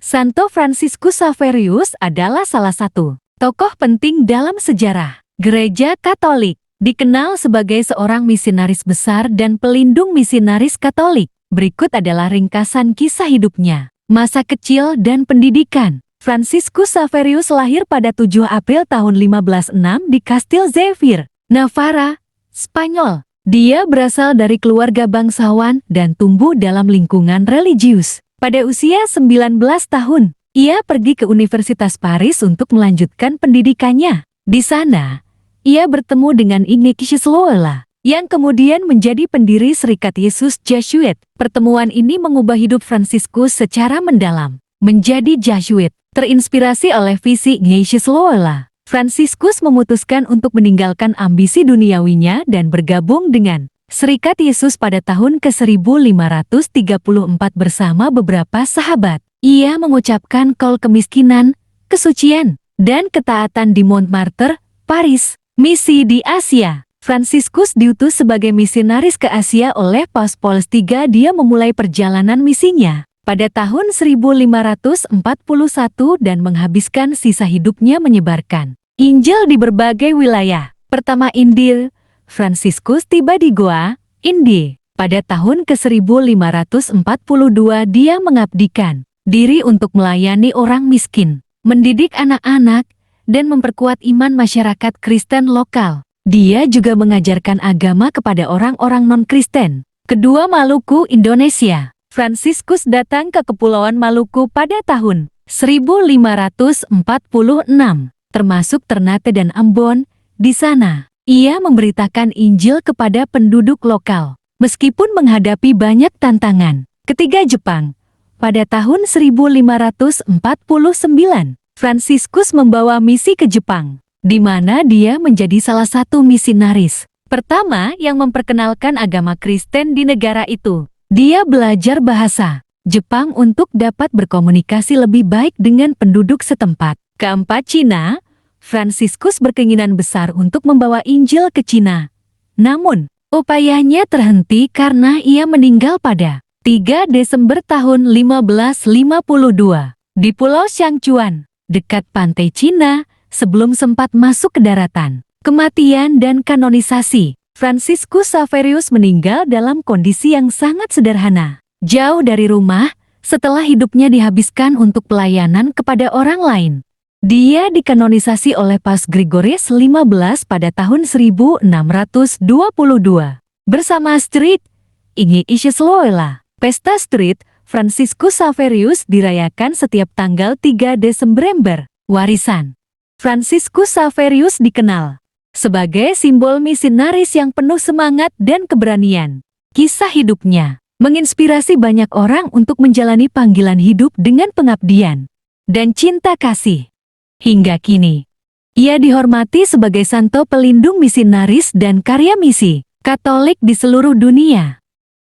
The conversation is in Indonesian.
Santo Fransiskus Xaverius adalah salah satu tokoh penting dalam sejarah Gereja Katolik. Dikenal sebagai seorang misionaris besar dan pelindung misionaris Katolik. Berikut adalah ringkasan kisah hidupnya, masa kecil dan pendidikan. Fransiskus Xaverius lahir pada 7 April tahun 1506 di Kastil Xavier, Navarra, Spanyol. Dia berasal dari keluarga bangsawan dan tumbuh dalam lingkungan religius. Pada usia 19 tahun, ia pergi ke Universitas Paris untuk melanjutkan pendidikannya. Di sana, ia bertemu dengan Ignatius Loyola, yang kemudian menjadi pendiri Serikat Yesus Jesuit. Pertemuan ini mengubah hidup Fransiskus secara mendalam. Menjadi Jesuit, terinspirasi oleh visi Ignatius Loyola, Fransiskus memutuskan untuk meninggalkan ambisi duniawinya dan bergabung dengan Serikat Yesus pada tahun ke-1534 bersama beberapa sahabat. Ia mengucapkan kol kemiskinan, kesucian, dan ketaatan di Montmartre, Paris. Misi di Asia. Fransiskus diutus sebagai misionaris ke Asia oleh Paus Paul III. Dia memulai perjalanan misinya pada tahun 1541 dan menghabiskan sisa hidupnya menyebarkan Injil di berbagai wilayah. Pertama India. Fransiskus tiba di Goa, India. Pada tahun ke-1542 dia mengabdikan diri untuk melayani orang miskin, mendidik anak-anak, dan memperkuat iman masyarakat Kristen lokal. Dia juga mengajarkan agama kepada orang-orang non-Kristen. Kedua, Maluku, Indonesia. Fransiskus datang ke Kepulauan Maluku pada tahun 1546, termasuk Ternate dan Ambon. Di sana, ia memberitakan Injil kepada penduduk lokal, meskipun menghadapi banyak tantangan. Ketiga, Jepang. Pada tahun 1549, Fransiskus membawa misi ke Jepang, di mana dia menjadi salah satu misionaris pertama yang memperkenalkan agama Kristen di negara itu. Dia belajar bahasa Jepang untuk dapat berkomunikasi lebih baik dengan penduduk setempat. Keempat, Cina. Fransiskus berkeinginan besar untuk membawa Injil ke Cina. Namun, upayanya terhenti karena ia meninggal pada 3 Desember tahun 1552 di Pulau Siangchuan, dekat pantai Cina, sebelum sempat masuk ke daratan. Kematian dan kanonisasi. Fransiskus Xaverius meninggal dalam kondisi yang sangat sederhana, jauh dari rumah, setelah hidupnya dihabiskan untuk pelayanan kepada orang lain. Dia dikanonisasi oleh Paus Gregorius XV pada tahun 1622. Bersama Street Ignatius Loyola, pesta Street Fransiskus Xaverius dirayakan setiap tanggal 3 Desember. Warisan. Fransiskus Xaverius dikenal sebagai simbol misionaris yang penuh semangat dan keberanian. Kisah hidupnya menginspirasi banyak orang untuk menjalani panggilan hidup dengan pengabdian dan cinta kasih. Hingga kini, ia dihormati sebagai santo pelindung misionaris dan karya misi Katolik di seluruh dunia.